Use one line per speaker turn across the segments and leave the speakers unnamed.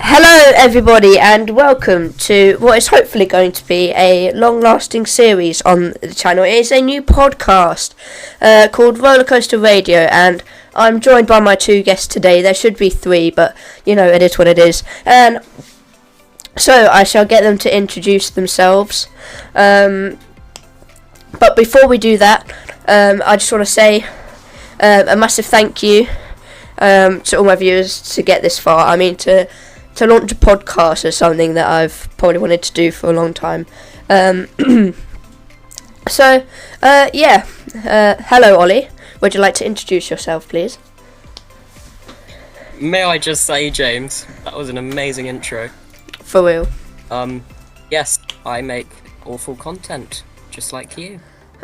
Hello everybody and welcome to what is hopefully going to be a long-lasting series on the channel. It is a new podcast called Rollercoaster Radio, and I'm joined by my two guests today. There should be three, but you know, it is what it is. And so I shall get them to introduce themselves. But before we do that, I just want to say a massive thank you to all my viewers to get this far. I mean, to launch a podcast is something that I've probably wanted to do for a long time. Hello Ollie, would you like to introduce yourself, please?
May I just say, James, that was an amazing intro.
For real.
Yes, I make awful content, just like you.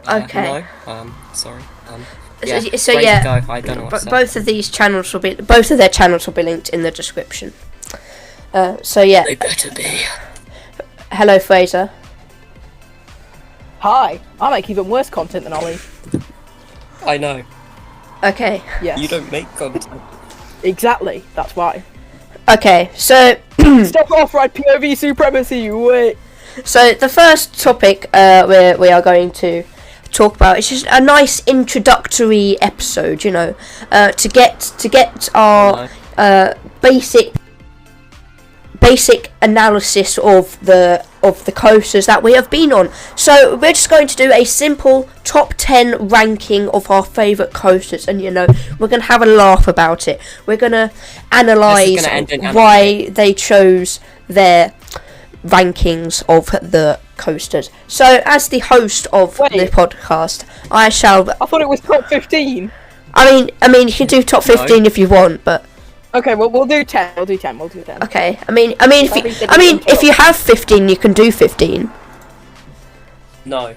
Okay.
No, sorry.
So yeah,
go. I don't know what to say.
both of their channels will be linked in the description. So yeah.
They better be.
Hello, Fraser.
Hi, I make even worse content than Ollie.
I know.
Okay.
Yes.
You don't make content.
Exactly, that's why.
Okay, so
Step off, right? POV supremacy, wait.
so the first topic we are going to talk about is just a nice introductory episode, you know, to get our basic analysis of the coasters that we have been on. So we're just going to do a simple top 10 ranking of our favourite coasters, and you know, we're going to have a laugh about it. We're going to analyse why they chose their rankings of the coasters. So as the host of the podcast, I
thought it was top 15.
I mean you can do top 15 if you want, but
okay, well we'll do 10. We'll do 10.
Okay. If you have 15, you can do 15.
No.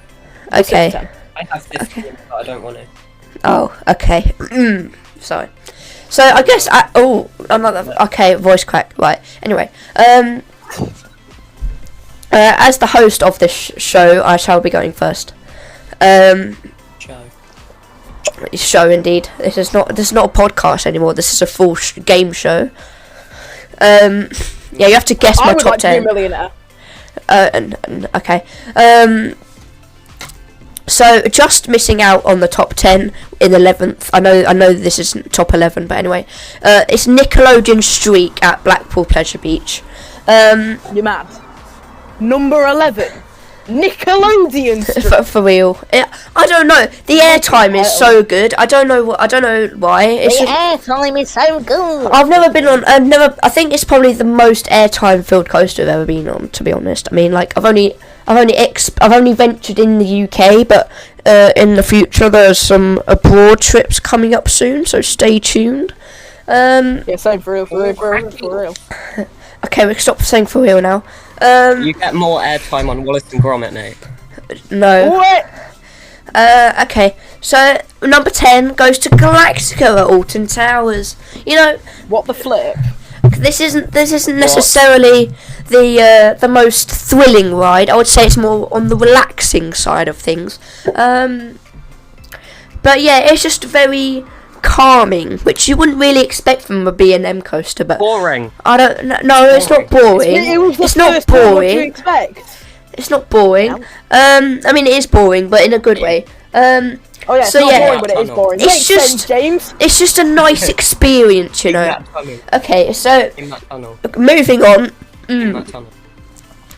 Okay.
I have 15, but I don't want to.
Oh, okay. Sorry. So I guess voice crack. Right. Anyway, as the host of this show, I shall be going first. Show indeed. This is not a podcast anymore. This is a full game show. Yeah, you have to guess my top 10.
I would like to be a millionaire.
Okay. So just missing out on the top 10 in 11th. I know this isn't top 11, but anyway, it's Nickelodeon Streak at Blackpool Pleasure Beach.
You're mad. Number 11. Nickelodeon Streak.
For real. I don't know. The airtime is so good. I don't know why.
Airtime is so good.
I've never been on. I think it's probably the most airtime filled coaster I've ever been on. To be honest, I mean, like I've only ventured in the UK, but in the future there's some abroad trips coming up soon. So stay tuned.
Yeah, same for real.
Okay, we can stop saying for real now.
You get more airtime on Wallace and Gromit, mate.
No.
What?
Okay. So number 10 goes to Galactica at Alton Towers. You know,
What the flip?
this isn't necessarily the most thrilling ride. I would say it's more on the relaxing side of things. But yeah, it's just very calming, which you wouldn't really expect from a B&M coaster, but
Boring.
I don't. No, it's not boring. It's not boring.
What you expect?
It's not boring.
No.
I mean, it is boring, but in a good way.
Oh yeah,
So
it's not
yeah,
boring, but it is boring.
it's
Makes
just-
sense, James.
It's just a nice experience, you know.
In that tunnel.
Okay, so
In that tunnel.
moving on.
In that tunnel.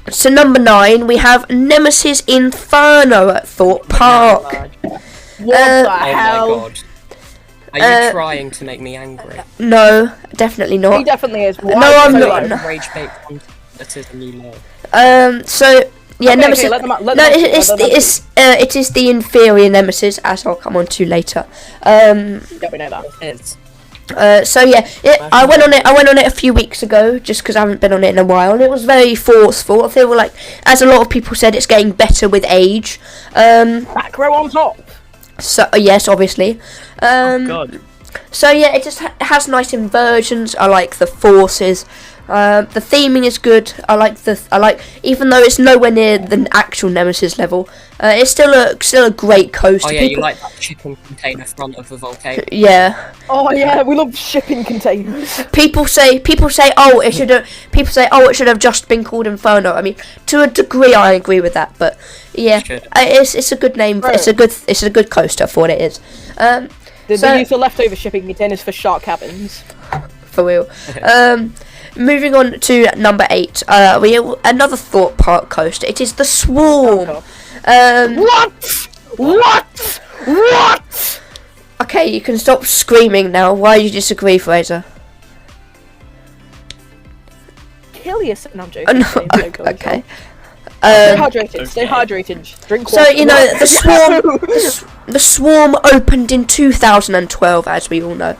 So number 9, we have Nemesis Inferno at Thorpe Park.
What the
Oh my
hell?
god. Are you trying to make me angry?
No, definitely
He
not.
definitely is. Why
No, I'm
so
not.
low?
No.
Rage bait content that is a new law.
So yeah,
Okay,
Nemesis.
let them out,
No,
let them out.
it is the inferior Nemesis, as I'll come on to later.
Yeah, we know that.
It's
So yeah, I went on it a few weeks ago, just because I haven't been on it in a while, and it was very forceful. I feel like, as a lot of people said, it's getting better with age.
Back row on top.
So yes, obviously.
God.
So yeah, it just has nice inversions. I like the forces. The theming is good. I like even though it's nowhere near the actual Nemesis level, it's still a great coaster.
Oh yeah, you like that shipping container front of the volcano.
Yeah.
Oh yeah, we love shipping containers.
People say it should have just been called Inferno. I mean, to a degree, I agree with that, but yeah, it's a good name.
Right.
It's a good coaster for what it is.
They use the leftover shipping containers for shark cabins.
For real. Moving on to number 8, we have another Thought Park coaster. It is the Swarm.
What?
Okay, you can stop screaming now. Why do you disagree, Fraser?
Kill yourself. No, I'm joking.
No, okay.
Stay hydrated. Drink water.
So you know the Swarm opened in 2012, as we all know.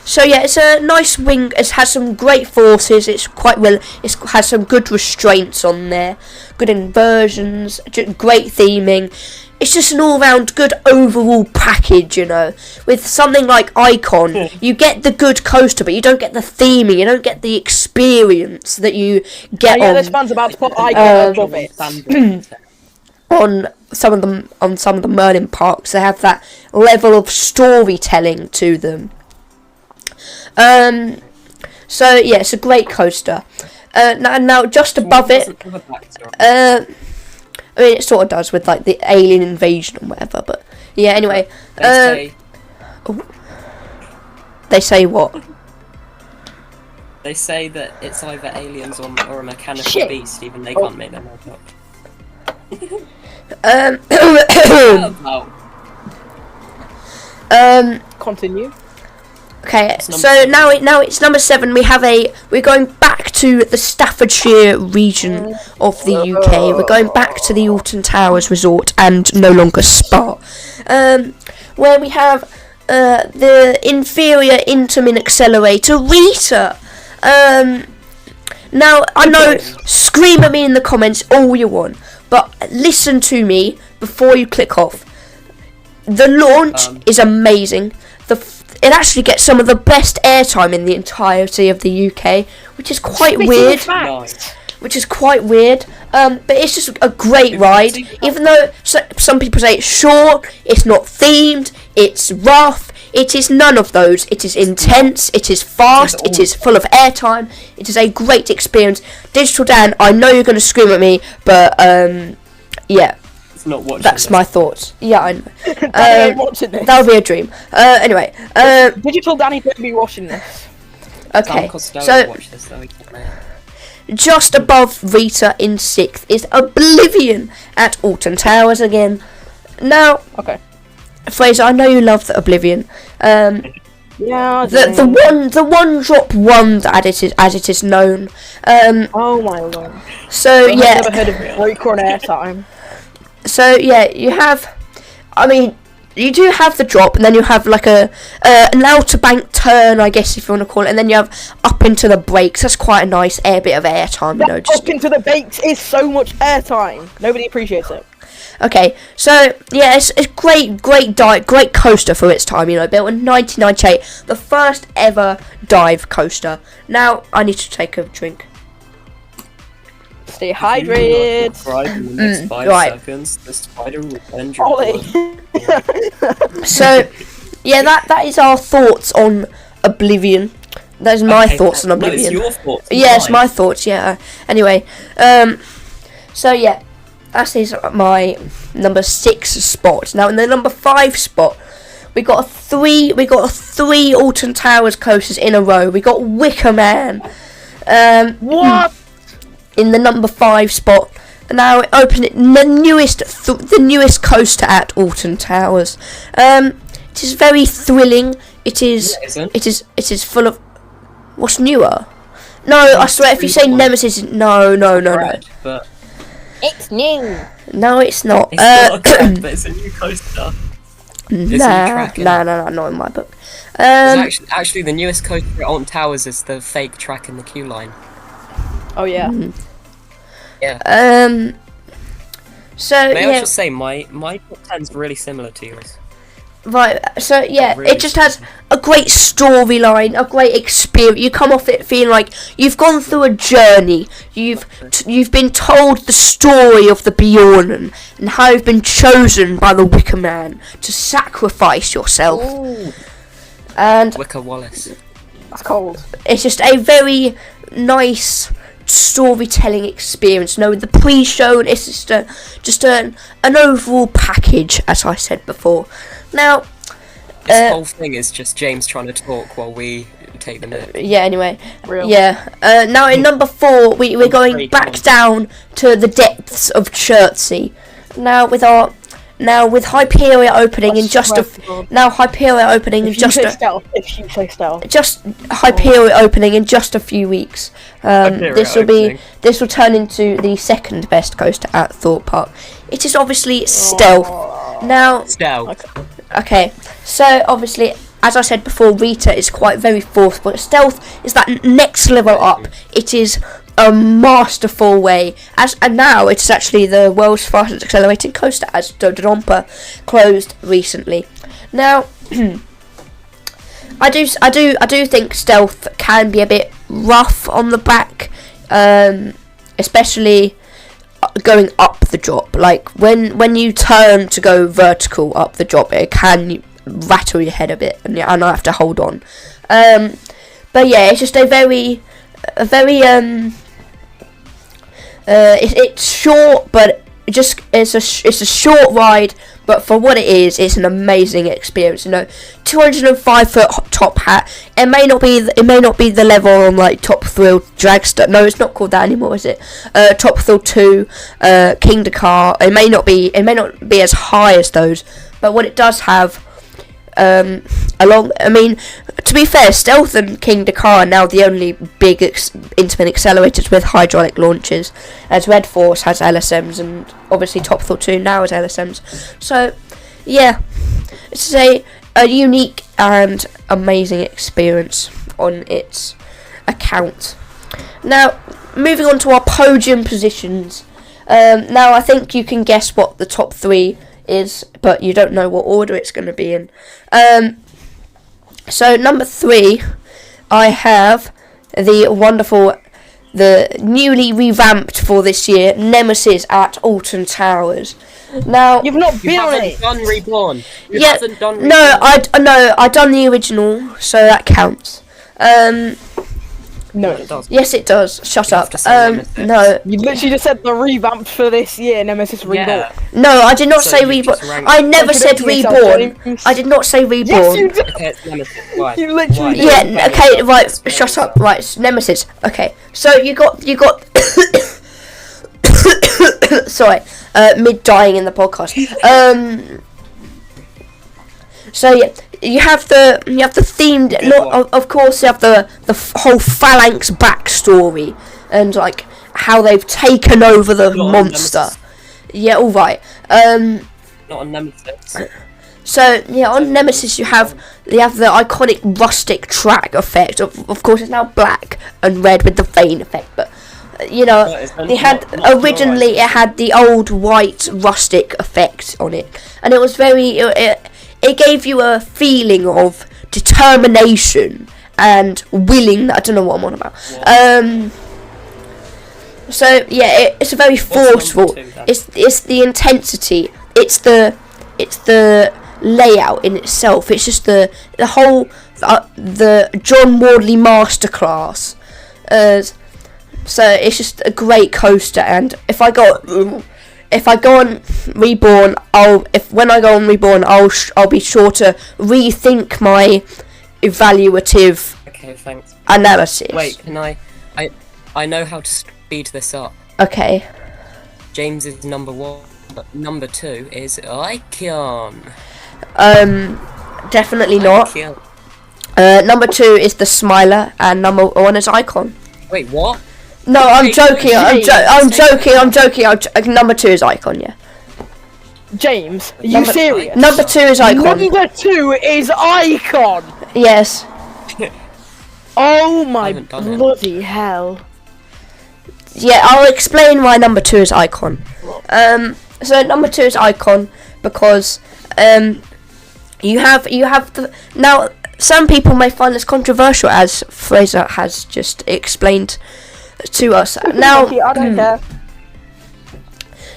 So yeah, it's a nice wing. It has some great forces. It's quite well. It has some good restraints on there, good inversions, great theming. It's just an all-round good overall package, you know. With something like Icon, you get the good coaster, but you don't get the theming. You don't get the experience that you get on.
This man's about to put Icon above it.
On some of the Merlin parks, they have that level of storytelling to them. So yeah, it's a great coaster. Now just above it, I mean, it sort of does with like the alien invasion and whatever, but yeah. Anyway, they say what?
They say that it's either aliens or a mechanical beast. Even they can't make them up.
Continue.
Okay, so now it's number 7. We're going back to the Staffordshire region of the UK. We're going back to the Alton Towers Resort and no longer Spa, where we have the inferior Intamin accelerator Rita. Now I know, scream at me in the comments all you want, but listen to me before you click off. The launch is amazing. It actually gets some of the best airtime in the entirety of the UK, which is quite weird. Which is quite weird. But it's just a great ride. Even though some people say it's short, it's not themed, it's rough. It is none of those. It is intense. It is fast. It is full of airtime. It is a great experience. Digital Dan, I know you're going to scream at me, but yeah.
Not watching
That's
this.
my thoughts. Yeah, I know.
That
would be a dream. Anyway,
Digital Danny could be watching this.
okay.
So watch this, though,
just above Rita in 6th is Oblivion at Alton Towers again. Now,
Okay.
Fraser, I know you love the Oblivion.
Yeah.
The one drop one as it is known.
Oh my lord.
So
I've
yeah.
never heard of breakcore and airtime.
So yeah, you have. I mean, you do have the drop, and then you have like an outer bank turn, I guess if you want to call it, and then you have up into the brakes. That's quite a nice bit of airtime, you know. Just
Up into the brakes is so much airtime. Nobody appreciates it.
okay. So yeah, it's great coaster for its time. You know, built in 1998, the first ever dive coaster. Now I need to take a drink.
Stay hydrated.
In the next 5
right.
seconds, the spider will end your
Ollie.
blood.
So yeah, that is our thoughts on Oblivion. Those are my thoughts on Oblivion.
No, it's your thoughts.
Yes, my thoughts. Yeah. Anyway, so yeah, that is my number 6 spot. Now in the number 5 spot, we got three Alton Towers coasters in a row. We got Wicker Man.
What?
In the number 5 spot. Now it opened the newest coaster at Alton Towers. It is very thrilling. It is full of. What's newer? No, I swear if you say Nemesis, no.
But
It's new.
No, it's not.
it's not a track, but it's a new coaster.
Nah, not in my book.
Actually, the newest coaster at Alton Towers is the fake track in the queue line.
Oh yeah.
Yeah. So
May I
yeah.
just say my top 10's really similar to yours.
Right, so yeah,
Really?
it just has a great storyline, a great experience. You come off it feeling like you've gone through a journey. You've been told the story of the Bjorn and how you've been chosen by the Wicker Man to sacrifice yourself.
Ooh,
And
Wicker Wallace.
that's cold.
it's just a very nice storytelling experience. No, the pre-show, it's just an overall package, as I said before. Now,
This whole thing is just James trying to talk while we take the note.
yeah. Anyway,
Real.
yeah. Now in number 4, we're going
Three,
back
come
down to the depths of Chertsey. Now with Hyperion opening in just a Hyperion opening in
If you
just
say
a
stealth,
Hyperion opening in just a few weeks.
Hyperion
This
opening.
will turn into the second best coaster at Thorpe Park. It is obviously Stealth. Now,
Stealth.
okay, so obviously, as I said before, Rita is quite very forceful. Stealth is that next level up. It is a masterful way, and now it's actually the world's fastest accelerating coaster, as Dodonpa closed recently. Now, I do think Stealth can be a bit rough on the back, especially going up the drop. Like when you turn to go vertical up the drop, it can rattle your head a bit, and I have to hold on. But yeah, it's just a very it's short, but it's a short ride. But for what it is, it's an amazing experience. 205-foot top hat. It may not be the level on like Top Thrill Dragster. No, it's not called that anymore, is it? Top Thrill 2, King Dakar. It may not be as high as those, but what it does have, to be fair, Stealth and King Dakar are now the only big intimate accelerators with hydraulic launches, as Red Force has LSMs, and obviously Top Thrill 2 now has LSMs. So, yeah, it's a unique and amazing experience on its account. Now, moving on to our podium positions. Now, I think you can guess what the top 3 is, but you don't know what order it's going to be in. So number 3, I have the newly revamped for this year Nemesis at Alton Towers. Now
You've not
You
been on
haven't
it.
done Reborn. You
yeah,
haven't done Reborn.
no, I done the original, so that counts.
No, it does.
Yes, it does. Shut
You
up.
have to say Nemesis.
No,
You literally just said the revamped for this year, Nemesis Reborn.
Yeah.
no, I did not
So
say
you
reborn.
just ranked-
I never said
Contradicting yourself,
reborn.
James.
I did not say reborn.
Yes, you did.
Okay, it's Nemesis. Why?
You literally
Why?
did.
Yeah, okay, right, shut up, right, it's Nemesis. Okay, so you got sorry, mid dying in the podcast. So yeah, you have the themed. Of course, you have the whole Phalanx backstory and like how they've taken over the
Not on
monster.
Nemesis.
Yeah, all right.
Not on Nemesis.
So yeah, on Nemesis you have the iconic rustic track effect. Of course, it's now black and red with the vein effect, but they had originally it had the old white rustic effect on it, and it was it gave you a feeling of determination and willing. I don't know what I'm on about. So yeah, it's a very forceful.
number 2 then?
It's the intensity. It's the layout in itself. It's just the whole the John Wardley masterclass. So it's just a great coaster, and if I go on Reborn, when I go on Reborn, I'll be sure to rethink my evaluative
Okay, thanks.
analysis.
Wait, can I know how to speed this up.
Okay.
James is number 1, but number 2 is Icon.
Definitely not.
Icon.
Number 2 is the Smiler, and number 1 is Icon.
Wait, what?
No, I'm
Wait,
joking. I'm
James.
joking. Number 2 is Icon. Yeah.
James, are you
Number-
serious?
Number 2 is Icon.
Number 2 is Icon.
Yes.
Oh
I
my
haven't done it.
bloody hell.
Yeah, I'll explain why number 2 is Icon. So number 2 is Icon because you have the now. Some people may find this controversial, as Fraser has just explained to us. Now,
I don't care.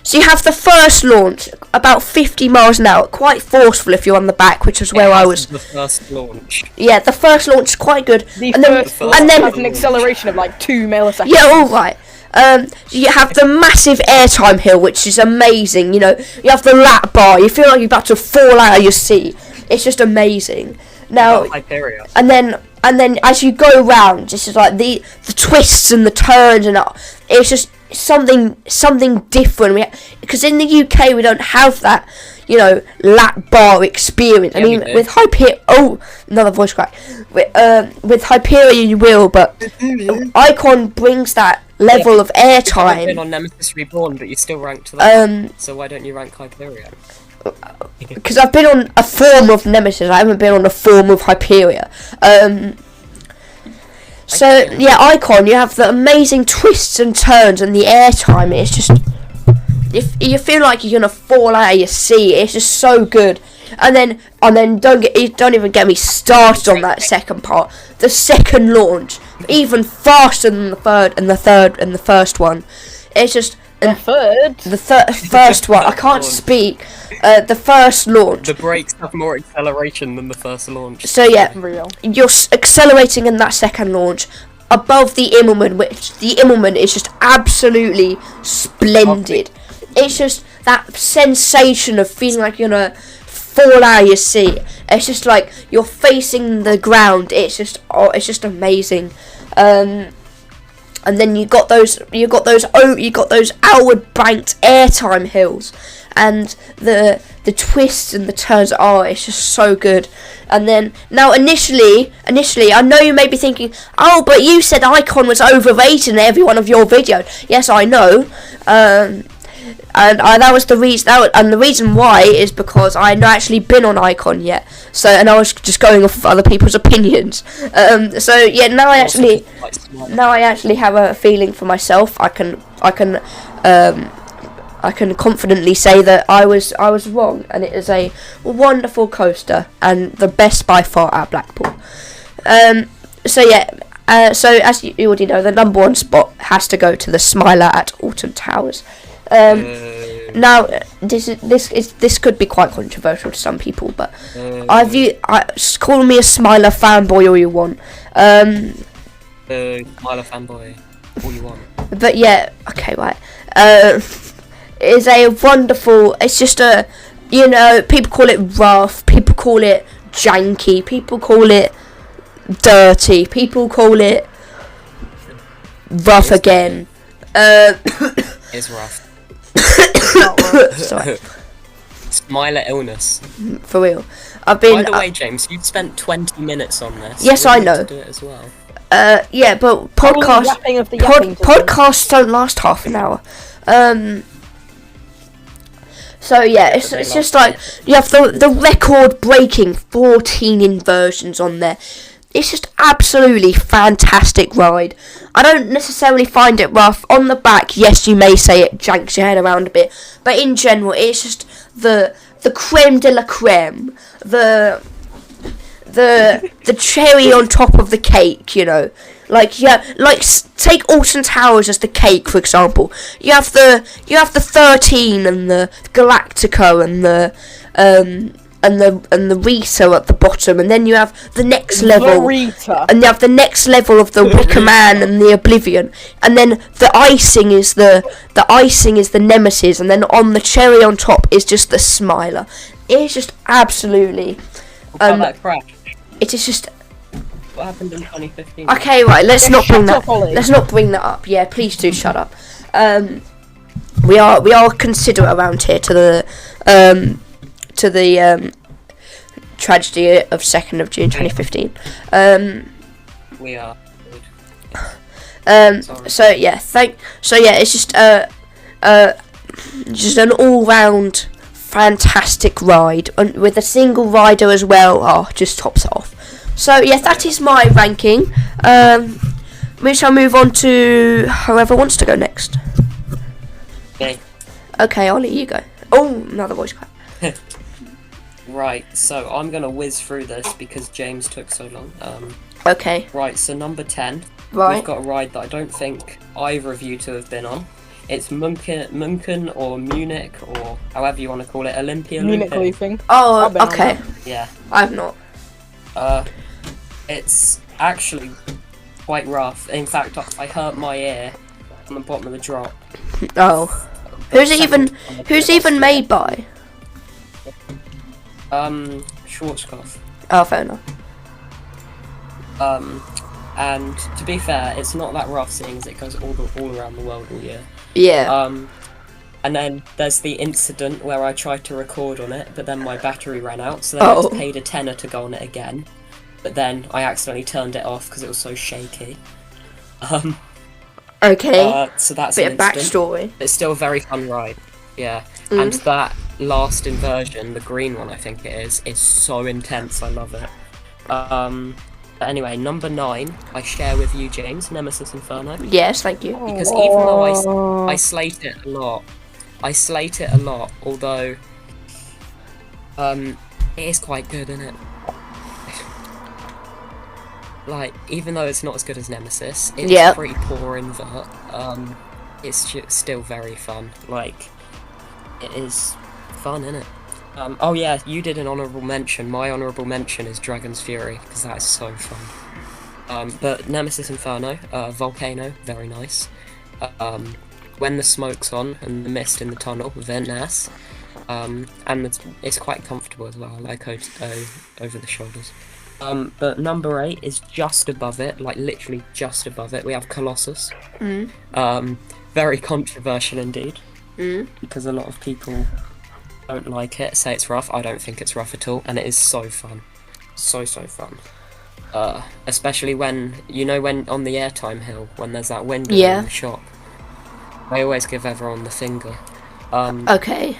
so you have the first launch, about 50 miles an hour, quite forceful if you're on the back, which is where I was.
The first launch.
Yeah, the first launch is quite good.
The
and then,
first launch has an acceleration of like 2 milliseconds.
Yeah, all right. You have the massive airtime hill, which is amazing. You know, you have the lap bar. You feel like you're about to fall out of your seat. It's just amazing. Now,
Hyperia.
and then as you go round, this is like the twists and the turns, and it's just something different. Because in the UK we don't have that, you know, lap bar experience. I mean, with Hyperia, another voice crack. With Hyperia you will, but Icon brings that level of airtime.
You've been on Nemesis Reborn, but you still ranked that. So why don't you rank Hyperia?
Because I've been on a form of Nemesis, I haven't been on a form of Hyperia. So yeah, Icon, you have the amazing twists and turns and the airtime. It's just, if you feel like you're gonna fall out of your seat, it's just so good. And then don't even get me started on that second part. The second launch, even faster than the first one. It's just. The first one. I can't speak. The first launch.
The brakes have more acceleration than the first launch.
So yeah, you're accelerating in that second launch above the Immelman, which the Immelman is just absolutely splendid. It's just that sensation of feeling like you're gonna fall out of your seat. It's just like you're facing the ground. It's just amazing. And then you got those outward banked airtime hills, and the twists and the turns. It's just so good. And then now initially, I know you may be thinking, oh, but you said Icon was overrated in every one of your videos. Yes, I know. And that was the reason. And the reason why is because I had not actually been on Icon yet. So, and I was just going off of other people's opinions. So yeah, now I actually have a feeling for myself. I can confidently say that I was wrong, and it is a wonderful coaster and the best by far at Blackpool. So yeah. So as you already know, the number one spot has to go to the Smiler at Alton Towers. Now this could be quite controversial to some people, but call me a Smiler fanboy all you want.
Smiler fanboy, all you want.
But yeah, okay, right. It's a wonderful. It's just a, you know, people call it rough, people call it janky, people call it dirty, people call it rough again.
It's rough.
Sorry.
Smiler illness.
For real. By
the way, James, you've spent 20 minutes on this.
Yes, I know.
To do it as well.
Yeah, but podcasts don't last half an hour. So yeah, it's just like you have the record-breaking 14 inversions on there. It's just absolutely fantastic ride. I don't necessarily find it rough. On the back, yes, you may say it janks your head around a bit, but in general, it's just the creme de la creme, the cherry on top of the cake, you know. Like take Alton Towers as the cake, for example. You have the 13 and the Galactica and the Rita at the bottom, and then you have the next level, and you have the next level of the Wicker Man and the Oblivion, and then the icing is the Nemesis, and then on the cherry on top is just the Smiler. It's just absolutely.
That crash.
It is just.
What happened in 2015?
Okay, right. Let's not bring that up. Yeah, please do shut up. We are considerate around here to the tragedy of 2nd of June 2015.
We are.
So yeah, it's just an all-round fantastic ride, and with a single rider as well. Just tops it off. So yeah, that is my ranking. We shall move on to whoever wants to go next.
Okay.
Okay, Ollie, you go. Oh, another voice crack.
Right, so I'm gonna whiz through this because James took so long.
Okay.
Right, so number 10.
Right.
We've got a ride that I don't think either of you two have been on. It's Munchen or Munich or however you want to call it, Olympia
Munich
Looping.
leafing.
Oh,
I've been on
okay.
that.
Yeah.
I've not.
It's actually quite rough. In fact, I hurt my ear on the bottom of the drop.
Oh. Who's it even made by?
Schwarzkopf.
Oh, fair enough.
And to be fair, it's not that rough seeing as it goes all around the world all year.
Yeah.
And then there's the incident where I tried to record on it, but then my battery ran out, so then I just paid a tenner to go on it again. But then I accidentally turned it off because it was so shaky.
Okay.
So that's
Bit
an
of
incident.
backstory.
It's still a very fun ride. Yeah. And that last inversion, the green one I think it is so intense, I love it. But anyway, number 9, I share with you, James, Nemesis Inferno.
Yes, thank you.
Because even though I slate it a lot, although it is quite good, isn't it? Like, even though it's not as good as Nemesis, it's pretty poor invert. It's still very fun. Like, it is fun, isn't it? Oh yeah, you did an honourable mention. My honourable mention is Dragon's Fury, because that is so fun. But Nemesis Inferno, Volcano, very nice. When the smoke's on and the mist in the tunnel, very nice. And it's quite comfortable as well, like over the shoulders. But number 8 is just above it, like literally just above it. We have Colossus. Very controversial indeed, because a lot of people don't like it, say it's rough. I don't think it's rough at all, and it is so fun, so fun. Especially when on the airtime hill, when there's that window in the shop. I always give everyone the finger.
Okay.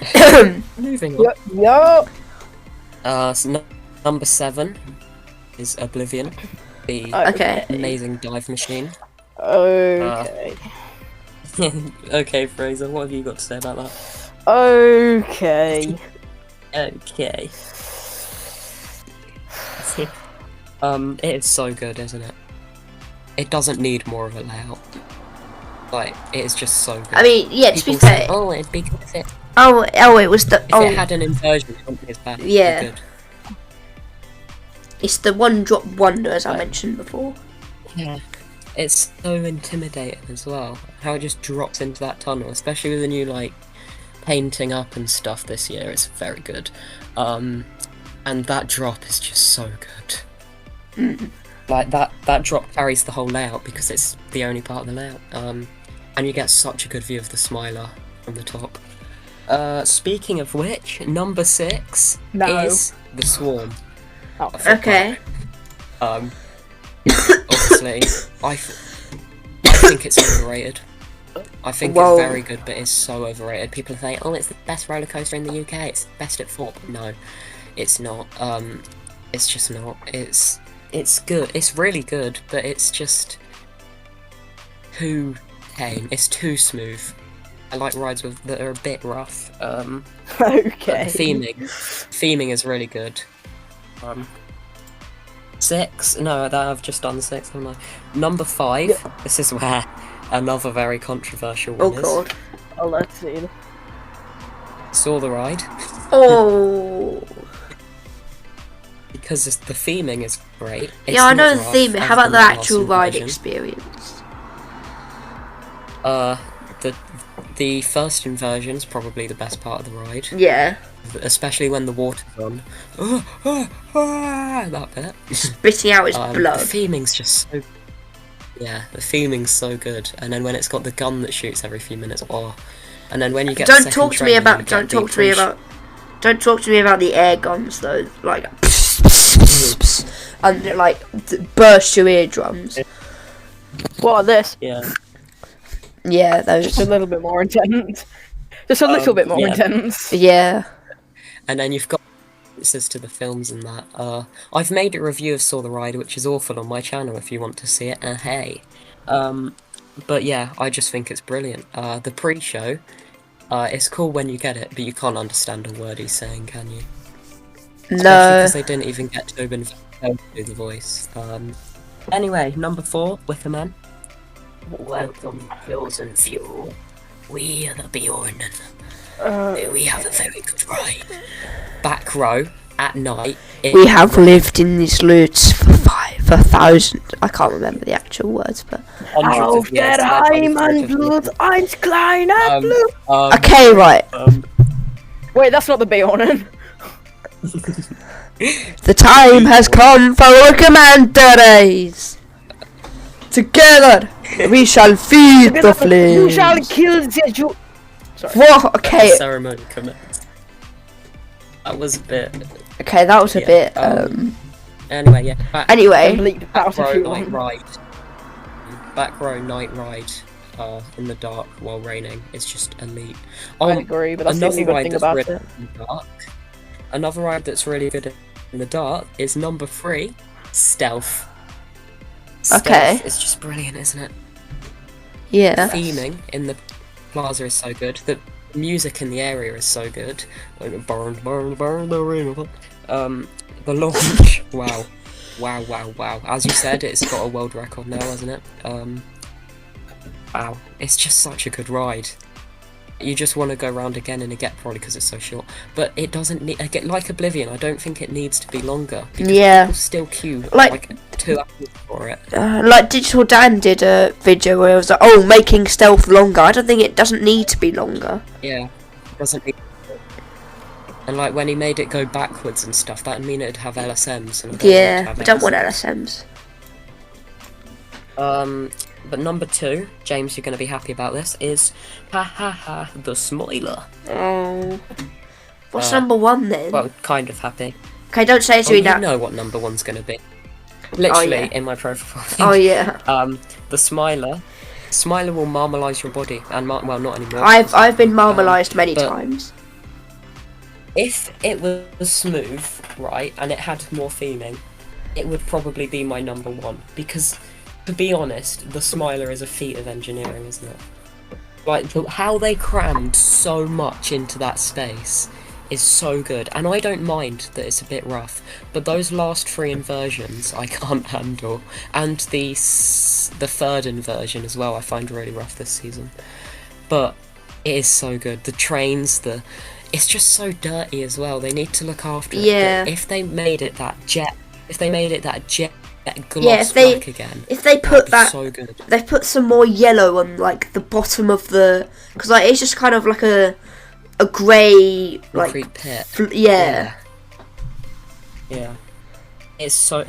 Moving on.
Yo.
So number 7 is Oblivion, the amazing dive machine.
Okay.
Okay, Fraser, what have you got to say about that?
Okay.
Okay. It is so good, isn't it? It doesn't need more of a layout. Like, it is just so good.
I mean, yeah, to be
People say,
fair.
oh, it's because it.
Oh, it was the.
If it had an inversion, it wouldn't be as bad.
Yeah.
Good.
It's the one drop wonder, as I mentioned before.
Yeah. It's so intimidating as well. How it just drops into that tunnel, especially with the new like painting up and stuff this year. It's very good. And that drop is just so good. Like that drop carries the whole layout because it's the only part of the layout. And you get such a good view of the Smiler from the top. Speaking of which, number 6 is the Swarm.
Oh,
okay.
Obviously, I think it's overrated. I think it's very good, but it's so overrated. People say, "Oh, it's the best roller coaster in the UK. It's best at Thorpe." No, it's not. It's just not. It's good. It's really good, but it's just too tame. It's too smooth. I like rides that are a bit rough.
Okay.
The theming is really good. 6? No, I've just done 6, haven't I? Number 5. Yeah. This is where another very controversial one is.
Oh god.
Oh, let's see.
Saw the ride.
Oh.
Because the theming is great. It's
Yeah, I know the
rough,
theming. How about the actual ride
inversion.
experience?
The first inversion is probably the best part of the ride.
Yeah.
Especially when the water's on. That bit.
Spitting out his blood.
The theming's just so. Yeah, the theming's so good. And then when it's got the gun that shoots every few minutes, and then when you get.
Don't talk to me about the air guns though. Like. And it, like burst your eardrums.
What are this?
Yeah.
Yeah, those.
Just a little bit more intense. Just a little bit more intense.
Yeah.
And then you've got references to the films and that. I've made a review of Saw the Ride, which is awful, on my channel if you want to see it. Hey. But yeah, I just think it's brilliant. The pre-show, it's cool when you get it, but you can't understand a word he's saying, can you? Especially
No.
because they didn't even get Tobin to do the voice. Anyway, number 4, Wicker Man. Welcome, Frozen Fuel. We are the Bjorn. We have a very good ride. Back row at night.
We have lived in these loots for 1,000. I can't remember the actual words, but
Hundreds of years.
eins kleiner Blut.
okay, right.
Wait, that's not the Bjorn.
The time has come for our commanderies. Together, we shall feed the flames.
You shall kill the Jew.
What? Okay.
Ceremony commenced. That was a bit.
Okay, that was a bit.
Anyway, yeah.
Anyway.
Complete
Back row
battlefield.
night ride. Back row night ride. In the dark while raining. It's just elite.
I agree, but that's the only good thing about it.
In the dark. Another ride that's really good in the dark is number 3, Stealth.
Okay.
It's just brilliant, isn't it?
Yeah.
Theming in the plaza is so good. The music in the area is so good. Like, burn, burn, burn the rainbow. The launch. Wow. Wow, wow, wow. As you said, it's got a world record now, hasn't it? Wow. It's just such a good ride. You just want to go round again and again, probably because it's so short. But it doesn't need, like Oblivion, I don't think it needs to be longer. Because people still queue like 2 hours for it.
Like Digital Dan did a video where it was like, oh, making stealth longer. I don't think it doesn't need to be longer.
Yeah, it doesn't need. And like when he made it go backwards and stuff, that'd mean it'd have LSMs. And
we don't want LSMs.
But number 2, James, you're going to be happy about this, is the Smiler.
Oh. What's number 1 then?
Well, kind of happy.
Okay, don't say it to me now.
You know what number 1's going to be. Literally, in my profile thing.
Oh, yeah.
The Smiler. Smiler will marmalise your body. And, well, not anymore.
I've been marmalised many times.
If it was smooth, right, and it had more theming, it would probably be my number 1. Because, to be honest, the Smiler is a feat of engineering, isn't it? Like, how they crammed so much into that space is so good. And I don't mind that it's a bit rough, but those last 3 inversions I can't handle. And the 3rd inversion as well I find really rough this season. But it is so good. The trains, it's just so dirty as well. They need to look after it.
Yeah.
But if they made it that jet gloss black again.
If they put that,
so good.
They put some more yellow on like the bottom of the, because like it's just kind of like a grey like
pit.
Yeah.
It's so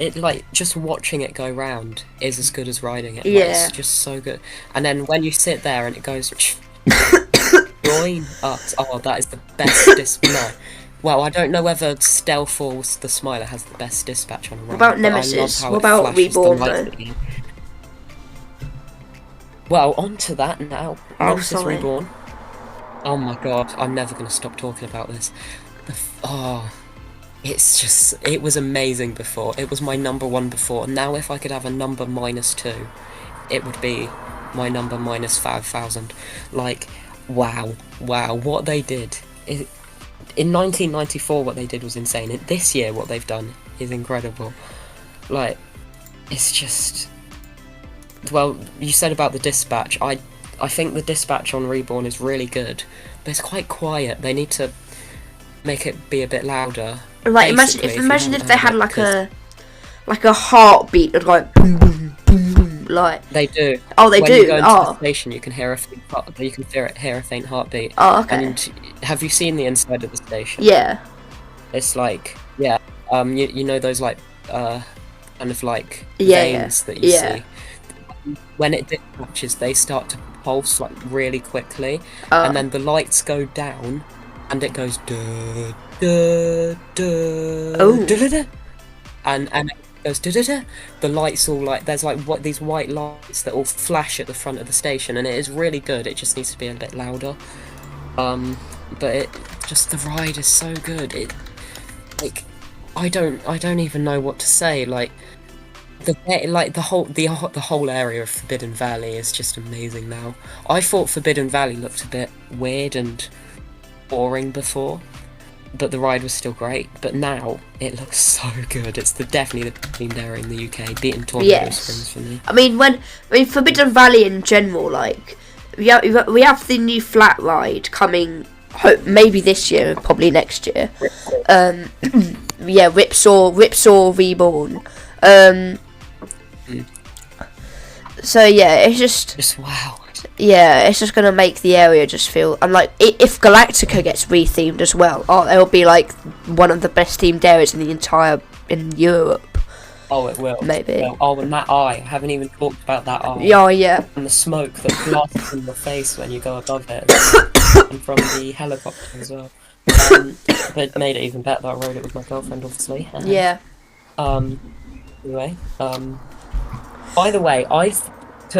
just watching it go round is as good as riding it.
Yeah.
It's just so good. And then when you sit there and it goes join us. Oh, that is the best no. Well, I don't know whether Stealth or the Smiler has the best dispatch on a ride.
What about Nemesis? What about Reborn though?
Well, on to that now.
Oh,
Nemesis
sorry.
Reborn. Oh my god, I'm never going to stop talking about this. It was amazing before. It was my number 1 before. Now if I could have a number -2, it would be my number -5,000. Like, wow, what they did. In 1994, what they did was insane. And this year, what they've done is incredible. Like, it's just... Well, you said about the dispatch. I think the dispatch on Reborn is really good, but it's quite quiet. They need to make it be a bit louder.
Like, imagine if they had like a heartbeat of like boom, boom, boom, boom, like.
They do.
Oh, they
when
do.
You go into the station, you can hear a faint heartbeat.
Oh, okay.
And have you seen the inside of the station?
Yeah.
It's like, yeah. You know those like kind of like
veins
veins that you see. When it dispatches, they start to pulse like really quickly, and then the lights go down, and it goes duh, duh, duh,
oh.
duh, duh, duh, and it goes duh, duh, duh. The lights all like there's like these white lights that all flash at the front of the station, and it is really good. It just needs to be a bit louder. But the ride is so good. I don't even know what to say. Like. The whole area of Forbidden Valley is just amazing now. I thought Forbidden Valley looked a bit weird and boring before, but the ride was still great. But now it looks so good. It's definitely the best themed area in the UK, beating Tornado Springs for me.
I mean, Forbidden Valley in general, like we have the new flat ride coming. Maybe this year, probably next year. Ripsaw Reborn. So yeah, it's just
wow.
Yeah, it's just gonna make the area just feel. And like, if Galactica gets rethemed as well, it'll be like one of the best themed areas in Europe.
Oh, it will.
Maybe.
Oh, and that eye. I haven't even talked about that eye.
Yeah.
And the smoke that blasts in your face when you go above it. And from the helicopter as well. But it made it even better that I rode it with my girlfriend, obviously.
Yeah.
Anyway. By the way,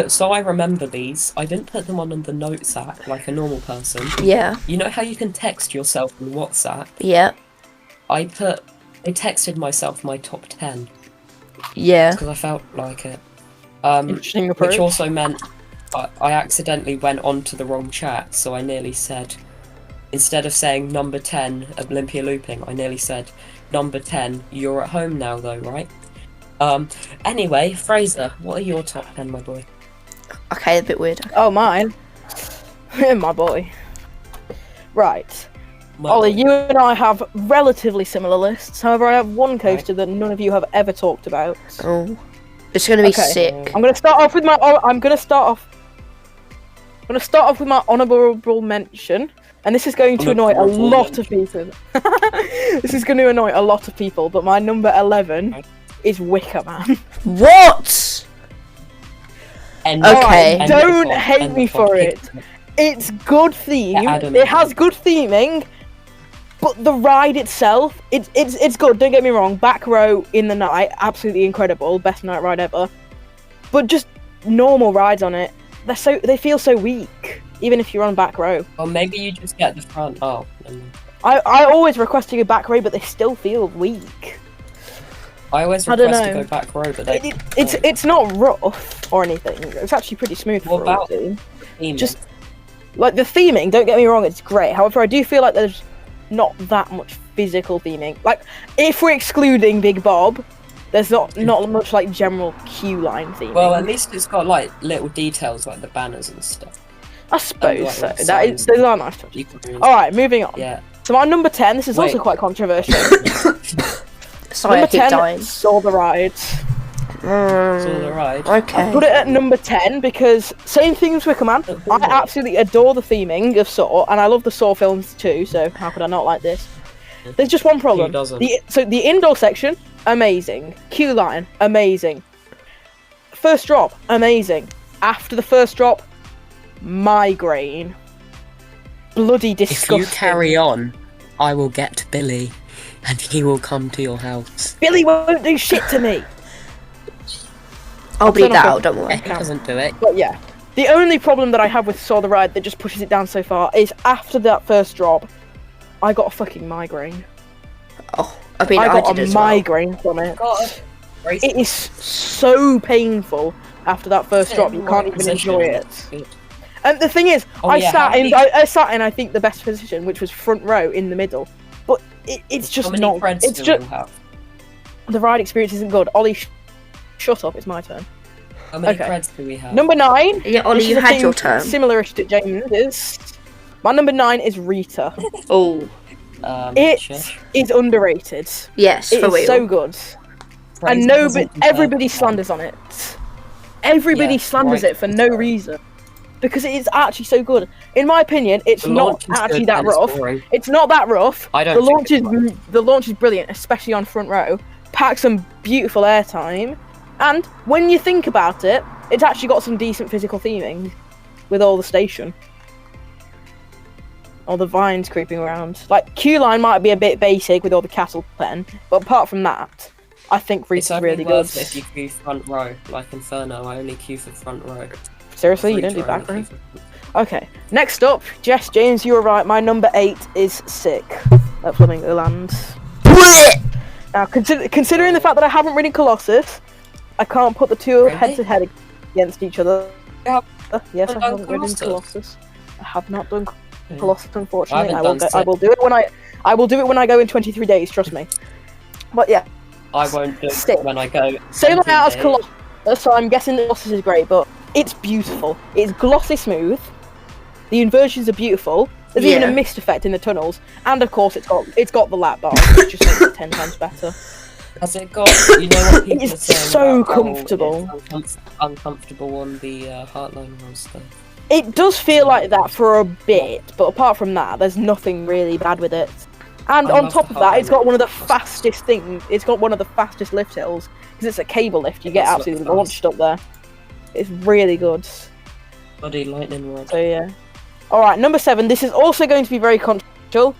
so I remember these. I didn't put them on the notes app like a normal person.
Yeah.
You know how you can text yourself on WhatsApp?
Yeah.
I texted myself my top 10.
Yeah.
Because I felt like it.
Interesting approach.
Which also meant I accidentally went onto the wrong chat, so I nearly said, instead of saying number 10 Olympia looping, I nearly said number 10 you're at home now though, right? Anyway, Fraser, what are your top 10, my boy?
Okay, a bit weird.
Oh, mine. My boy. Right.
My
Ollie,
boy.
you and I have relatively similar lists. However, I have one coaster that none of you have ever talked about.
Oh, it's gonna be sick.
I'm gonna start off with my. I'm gonna start off with my honourable mention, and this is going to annoy a lot of people. This is going to annoy a lot of people, but my number 11 is Wicker Man.
What? Okay.
Don't hate me for it. It's good theme. It has good theming, but the ride itself, it's good. Don't get me wrong. Back row in the night, absolutely incredible, best night ride ever. But just normal rides on it, they feel so weak, even if you're on back row.
Well, maybe you just get the front. Oh.
I always request to go back row, but they still feel weak.
I always request to go back row, but
it's not rough or anything. It's actually pretty smooth.
What about
theming? Just like the theming. Don't get me wrong, it's great. However, I do feel like there's not that much physical theming. Like if we're excluding Big Bob, there's not much like general queue line theming.
Well, at least it's got like little details like the banners and stuff.
I suppose
like,
so.
those
are nice touches. All right, moving on.
Yeah.
So my number 10. This is also quite controversial.
Sorry,
number
I keep
10,
dying.
Saw the Ride.
Saw the Ride.
Okay.
I put it at number 10 because same thing as Wicker Man. I absolutely adore the theming of Saw, and I love the Saw films too. So how could I not like this? There's just one problem.
Who doesn't?
The indoor section, amazing. Queue line, amazing. First drop, amazing. After the first drop, migraine. Bloody disgusting.
If you carry on, I will get Billy, and he will come to your house.
Billy won't do shit to me.
I'll bleep that out, don't worry.
He doesn't do it.
But yeah, the only problem that I have with Saw the Ride that just pushes it down so far is after that first drop, I got a fucking migraine.
Oh, I mean,
I got
did
a
as well.
migraine from it.
God.
It is so painful after that first drop. You can't even enjoy it. And the thing is, I sat in I think the best position, which was front row in the middle. But it's just not. It's just the ride experience isn't good. Ollie, shut up. It's my turn.
How many creds do we have?
Number 9.
Yeah, Ollie, you had your turn.
Similar-ish to James's. My number 9 is Rita.
Oh.
It is underrated.
Yes,
it is so good. And everybody slanders on it. Everybody slanders it for no reason. Because it is actually so good. In my opinion, it's not actually that rough. It's not that rough. The launch is brilliant, especially on front row. Packs some beautiful airtime. And when you think about it, it's actually got some decent physical theming with all the station. All the vines creeping around. Like, Q-Line might be a bit basic with all the cattle pen, but apart from that, I think Rita's really good.
If you queue front row, like Inferno, I only queue for front row.
Seriously, you don't do back row? Okay, next up, Jess James, you were right, my number 8 is Sick at Flamingo Land. Now, considering the fact that I haven't ridden Colossus, I can't put the two head-to-head against each other. Yes, I haven't ridden Colossus. I have not done Colossus, unfortunately.
I
I
haven't done
will do it when I go in 23 days. Trust me. But yeah,
I won't do
Stick.
it when I go.
same
17
out as
days.
Colossus, so I'm guessing the Colossus is great, but it's beautiful. It's glossy smooth. The inversions are beautiful. There's even a mist effect in the tunnels, and of course it's got the lap bars, which just makes it 10 times better.
Has it got? You know what people are
It's
saying
so
about how
comfortable.
It's uncomfortable on the Heartline roll stuff.
It does feel like that for a bit, but apart from that, there's nothing really bad with it. And
I
on
love
top
the
of that, it's got
Heartline
one of the
roll.
fastest things. It's got one of the fastest lift hills because it's a cable lift. You
It
get
does look
absolutely
fast.
launched up there. It's really good.
Bloody lightning rod.
So yeah. All right, number 7. This is also going to be very controversial.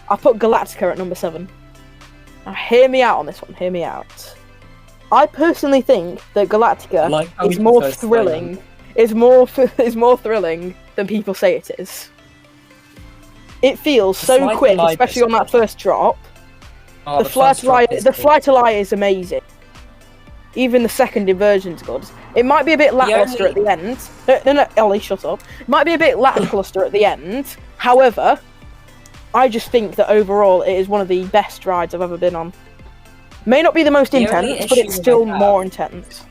I put Galactica at number 7. Now, hear me out on this one. Hear me out. I personally think that Galactica
Like how
is
we
more
first
thrilling. Is more thrilling than people say it is. It feels
The
so
flight
quick,
to light
especially
is
on that
good.
first drop.
Oh,
The flight
first
to
drop
light,
is
the
good.
flight to light is amazing. Even the second inversion's good. It might be a bit lackluster
only-
at the end. No, Ellie, shut up. It might be a bit lackluster at the end. However, I just think that overall it is one of the best rides I've ever been on. May not be the most
The only
intense, but it's
issue
still
I have-
more intense.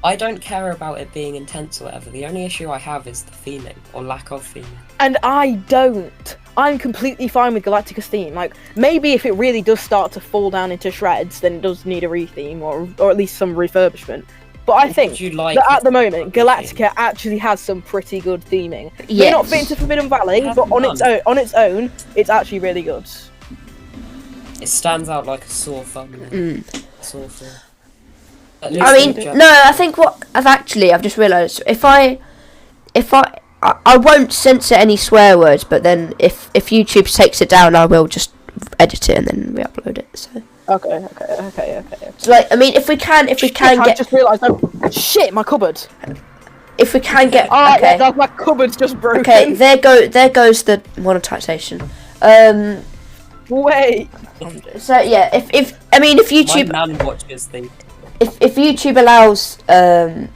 I don't care about it being intense or whatever. The only issue I have is the theming, or lack of theming.
And I don't. I'm completely fine with Galactica's theme. Like, maybe if it really does start to fall down into shreds, then it does need a retheme or at least some refurbishment. But I think
you like
that
it
at the moment,
to be
Galactica actually has some pretty good theming. May
Yes.
not fit into Forbidden Valley,
It has
but on its own, it's actually really good.
It stands out like a sore thumb. Sore thumb. At least
I mean,
they just-
no, I think I've just realised if I won't censor any swear words, but then if YouTube takes it down, I will just edit it and then re-upload it. So,
Okay.
so like, I mean, if we can
I
get,
just realised. Shit, my cupboard.
if we can get,
Oh,
okay,
yeah, my cupboard's just broken.
okay, there goes the monetization.
Wait.
So yeah, if YouTube
My nan watches the.
if YouTube allows
YouTube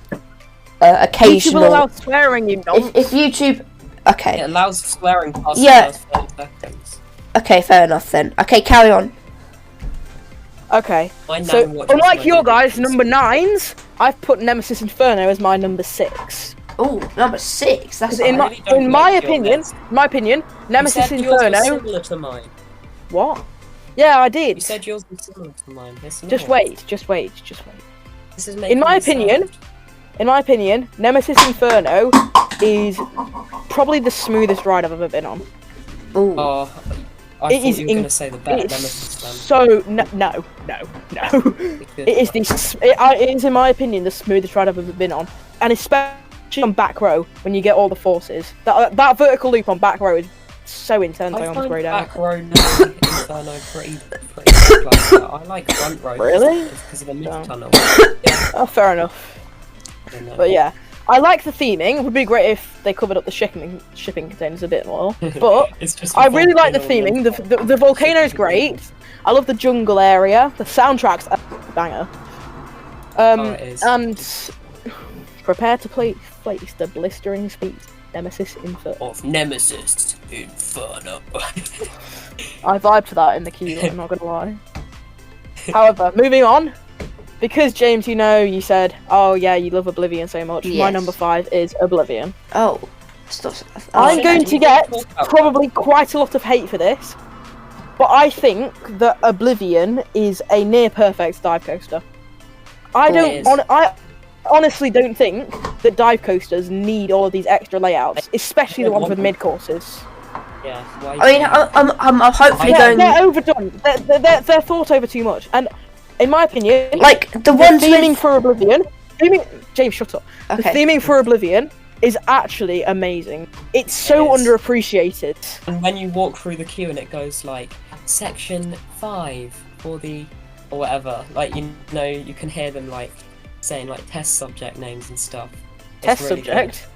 occasional
will allow swearing, you know.
if YouTube okay.
It allows swearing past
Yeah.
the first 30 seconds.
Okay, fair enough then. Okay, carry on.
Okay.
My nan
So,
watches
unlike
my
your guys'
videos.
number 9s, I've put Nemesis Inferno as my number 6.
Oh, number 6. That's
I
In
really don't
in my
like your
opinion,
list.
Nemesis
you said yours was
Inferno.
similar to mine.
What? Yeah, I did.
You said yours was similar to mine. It's not.
Just wait.
This is making
In my
me sad.
In my opinion, Nemesis Inferno is probably the smoothest ride I've ever been on.
Ooh.
Oh, I
It
thought
is
you were going to say the better
It's
Nemesis then.
so no.
Good.
It is, in my opinion, the smoothest ride I've ever been on, and especially on back row when you get all the forces. That vertical loop on back row is so intense. I
I
almost
find
grayed out.
back row no Inferno pretty good like that. I like front row.
Really?
Because of the mid
Oh.
tunnel. Yeah,
Oh, fair enough.
I don't know.
But yeah, I like the theming. It would be great if they covered up the shipping containers a bit more. But
It's just
I
a
really like the
volcano
theming.
and
The volcano is great. I love the jungle area. The soundtrack's a banger.
it is.
And prepare to face the blistering speed. Nemesis Inferno.
Of Nemesis Inferno.
I vibe to that in the queue, I'm not gonna lie. However, moving on. Because James, you said, oh yeah, you love Oblivion so much. My
Yes.
number 5 is Oblivion.
Oh. Stop.
I'm going to
didn't
get
talk about
probably quite a lot of hate for this, but I think that Oblivion is a near perfect dive coaster. I honestly don't think that dive coasters need all of these extra layouts, especially the ones with mid courses.
Yeah. Why
I mean, I'm hopefully going
They're overdone. They're thought over too much, and in my opinion,
like the
the
ones
theming
with.
for Oblivion. James, shut up.
Okay.
The theming for Oblivion is actually amazing. It's so
It is.
underappreciated.
And when you walk through the queue and it goes like section 5 for the or whatever, like you can hear them like saying like test subject names and stuff. It's
Test
really
subject.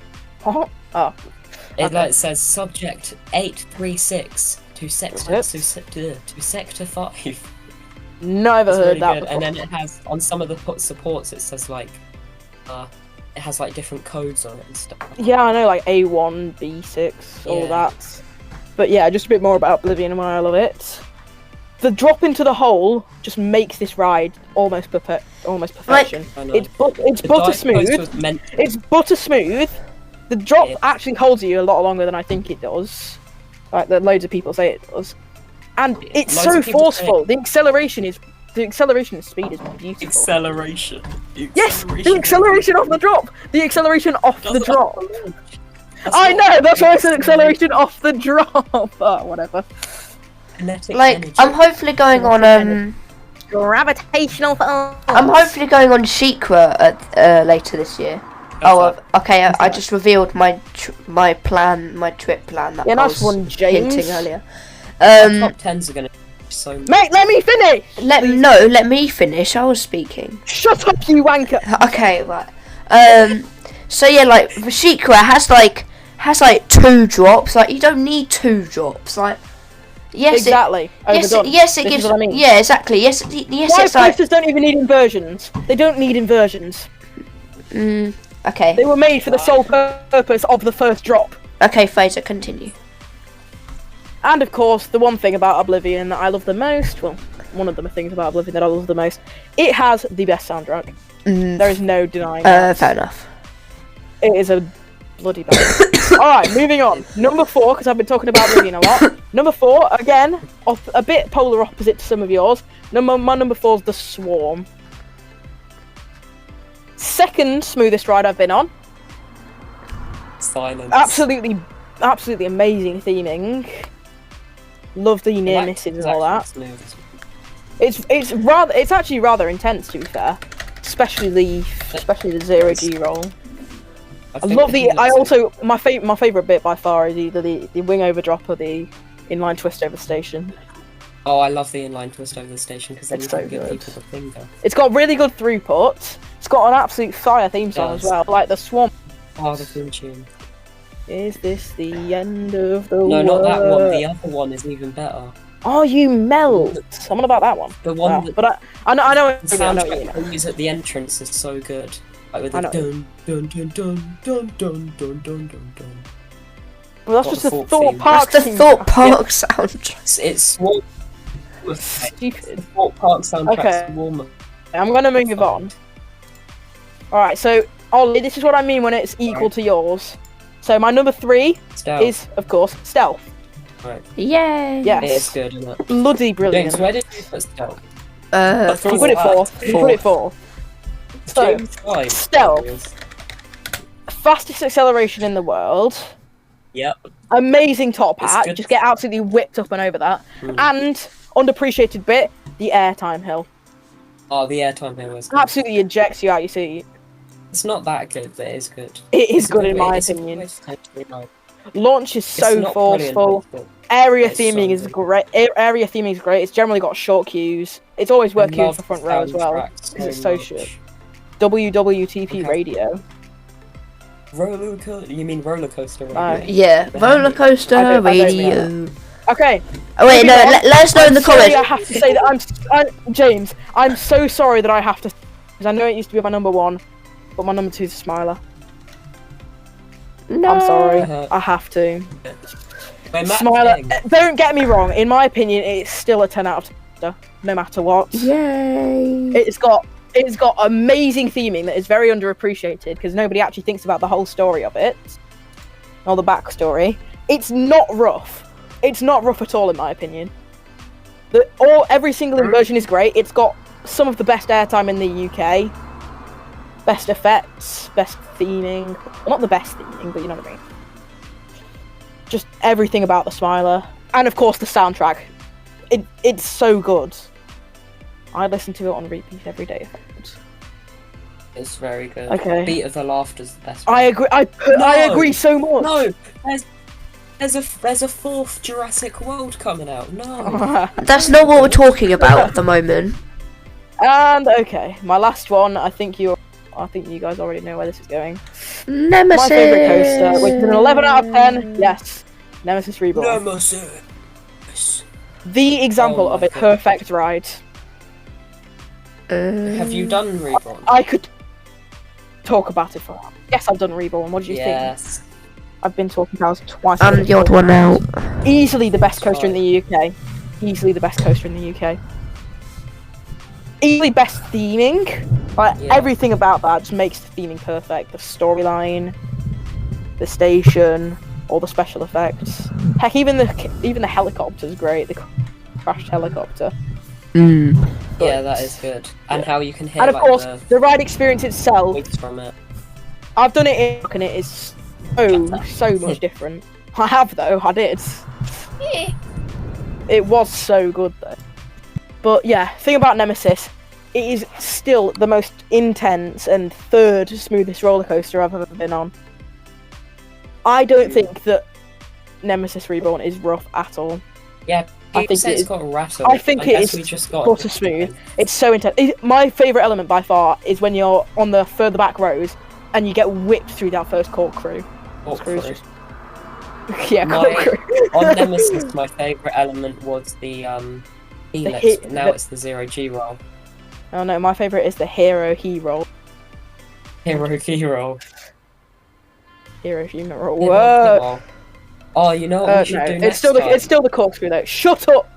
What? Oh.
Good. It
Okay.
like says subject 836 to sector
Yep.
to sector 5.
Never
It's
heard
really
that
good.
before.
And then it has on some of the supports it says like it has like different codes on it and stuff.
Yeah, I know, like A1, B6, all that. But yeah, just a bit more about Oblivion and why I love it. The drop into the hole just makes this ride almost perfection. It's butter smooth. It's butter smooth. The drop actually holds you a lot longer than I think it does. Like that, loads of people say it does, and it's so forceful. The acceleration and speed is beautiful.
Acceleration.
Yes, the acceleration off the drop. The acceleration off the drop. I know. That's why I said acceleration off the drop. Oh, whatever.
Like, I'm hopefully going on
Gravitational force.
I'm hopefully going on Sheikra later this year. Okay. I just revealed my trip plan that I
nice
was
one, James.
hinting earlier.
Top 10s are gonna be so.
Mate, let me finish.
Let me finish. I was speaking.
Shut up, you wanker.
Okay, right. So yeah, like Sheikra has like 2 drops. Like, you don't need 2 drops. Like, yes,
exactly.
Yes, it gives.
What I mean.
Yeah, exactly. Yes.
Why
It's like.
posters don't even need inversions? They don't need inversions.
Okay.
They were made for the sole purpose of the first drop.
Okay, Fraser, continue.
And of course, the one thing about Oblivion that I love the most, well, one of the things about Oblivion that I love the most, it has the best soundtrack. There is no denying that.
Fair enough.
It is a bloody bad. Alright, moving on. Number 4, because I've been talking about Oblivion a lot. Number 4, again, a bit polar opposite to some of yours. My number 4 is The Swarm. Second smoothest ride I've been on.
Silence.
Absolutely amazing theming. Love the near misses and all that. It's actually rather intense, to be fair. Especially the 0G roll. I love my favourite bit by far is either the wing over drop or the inline twist over station.
Oh, I love the inline twist over the station because then
It's
you
so
can give
good.
people the finger.
It's got really good throughput. It's got an absolute fire theme song as well, like the Swarm.
Oh, the theme tune.
Is this the end of the world?
No, not that one. The other one is even better.
Oh, you melt! I'm on about that one.
The one that...
But I know what
The
you mean.
soundtrack they use at the entrance is so good. Like with the
I know.
dun dun dun dun dun dun dun dun dun dun.
Well, that's
Got
just
the
the
Thought
Thought
theme.
Park
That's the
theme.
Thought Park soundtrack.
It's Swarm.
Stupid.
The Thought Park soundtrack's
Okay.
warmer.
I'm gonna move on. Alright, so Ollie, this is what I mean when it's equal to yours. So my number 3
Stealth.
is, of course, Stealth.
Right.
Yay.
Yes.
It is good, isn't it?
Bloody brilliant.
James, where did you put Stealth?
You put it 4. You put it 4. So,
James 5.
Stealth. Fastest acceleration in the world.
Yep.
Amazing top
It's
hat.
good.
Just get absolutely whipped up and over that. And, underappreciated bit, the airtime hill.
Oh, the airtime here was good.
Absolutely ejects you out your seat.
It's not that good, but it is good.
It is
It's a
good in my
it's a good
opinion.
way to potentially ride.
Launch is
It's
so
not brilliant,
forceful.
but
Area
It's
theming
so
is
good.
great. Area theming is great. It's generally got short queues. It's always worth
I
queuing
love
for front
the
row as well
soundtrack
because it's so
much.
shit. WWTP
Okay.
radio.
You mean roller coaster?
Aye.
Yeah, roller coaster
I don't
radio.
Okay.
Oh wait,
moving
no.
on.
Let us know in the
Sorry,
comments.
I have to say that James. I'm so sorry that I have to, because I know it used to be my number 1, but my number 2 is Smiler.
No.
I'm sorry.
Uh-huh.
I have to.
Wait, Matt
Smiler.
King.
Don't get me wrong. In my opinion, it's still a 10 out of 10, no matter what.
Yay.
It's got amazing theming that is very underappreciated because nobody actually thinks about the whole story of it or the backstory. It's not rough. It's not rough at all, in my opinion. Every single inversion is great. It's got some of the best airtime in the UK, best effects, best theming. Well, not the best theming, but you know what I mean. Just everything about the Smiler, and of course the soundtrack. It's so good. I listen to it on repeat every day if I could.
It's very good.
Okay.
Beat of the Laughter's the best.
I agree. I
No!
agree so much.
No, there's a 4th Jurassic World coming out. No.
That's not what we're talking about at the moment.
And okay, my last one. I think you guys already know where this is going.
Nemesis.
My favourite coaster, which is an 11 out of 10. Yes, Nemesis Reborn.
Nemesis.
The example
Oh
of
my
a
God.
perfect ride.
Have you done Reborn?
I could. talk about it for a while. Yes, I've done Reborn. What did you think? I've been talking about it twice.
I'm the odd one out.
Easily the best coaster in the UK. Easily the best coaster in the UK. Easily best theming. Like everything about that just makes the theming perfect. The storyline, the station, all the special effects. Heck, even the helicopter's great. The crashed helicopter.
Yeah, that is good. And how you can hear,
and of course, the ride experience itself.
From it.
I've done it in, and it is so much different. I have though. I did.
Yeah.
It was so good though. But yeah, thing about Nemesis, it is still the most intense and third smoothest roller coaster I've ever been on. I don't think that Nemesis Reborn is rough at all.
Yeah,
I think
it's got a rattle.
I think it is butter smooth. It's so intense. My favourite element by far is when you're on the further back rows and you get whipped through that first corkscrew. Yeah, corkscrew.
On Nemesis, my favourite element was the helix, but now it's the 0G roll.
Oh no, my favourite is the hero roll.
Hero key roll.
Hero human roll. Whoa!
Oh, you know what we should do next time?
It's still the corkscrew though. Shut up!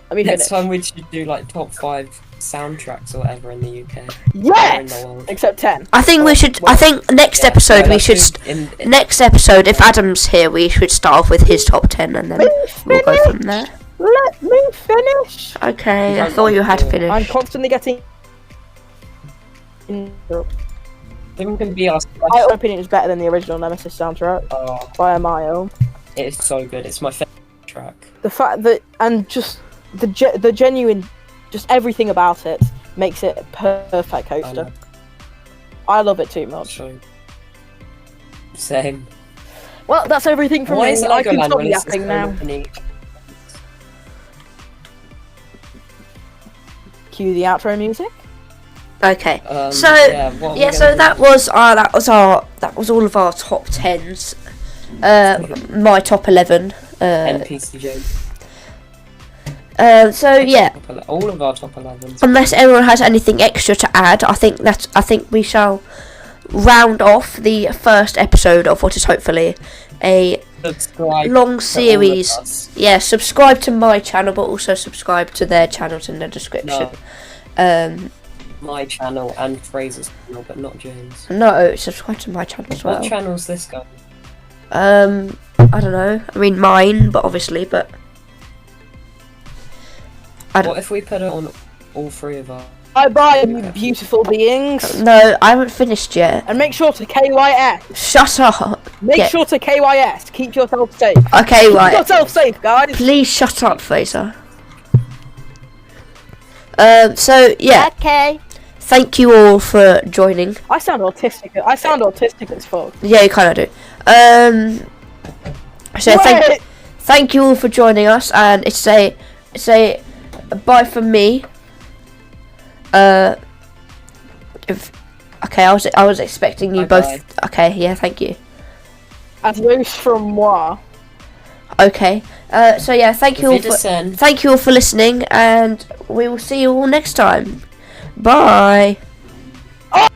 Let me
Next
finish.
time we should do like top 5 soundtracks or whatever in the UK.
Yes! Except 10.
I think we should. I think next episode we should. Next episode, if Adam's here, we should start off with his top 10, and then we'll go from there.
Let me finish.
Okay, I thought you had finished.
I'm constantly getting.
Even can be our
my opinion is better than the original Nemesis soundtrack by a mile.
It is so good. It's my favorite track.
The fact that and just the genuine, just everything about it makes it a perfect coaster. I love it too much.
Same.
Well, that's everything from me. I can stop yapping now. Cue the outro music.
Okay, so that was all of our top 10s. My top 11.
NPCJ.
So yeah,
all of our top 11s.
Unless anyone has anything extra to add, I think we shall round off the first episode of what is hopefully a long series. Yeah, subscribe to my channel, but also subscribe to their channels in the description.
My channel and Fraser's channel, but not James.
No, subscribe to my channel as well.
What channel's this guy?
I don't know. I mean mine, but obviously, but.
What if we put it on all 3 of our?
Bye, you beautiful beings.
No, I haven't finished yet.
And make sure to KYS.
Shut up.
Make sure to KYS. Keep yourself safe.
Okay, right.
Keep yourself safe, guys.
Please shut up, Fraser. So yeah.
Okay.
Thank you all for joining.
I sound autistic as fuck.
Yeah, you kind of do. So thank you all for joining us, and it's a bye from me. Okay, I was expecting you both. Bye. Okay, yeah, thank you.
Adios from moi.
Okay. So yeah, thank you all for listening, and we will see you all next time. Bye.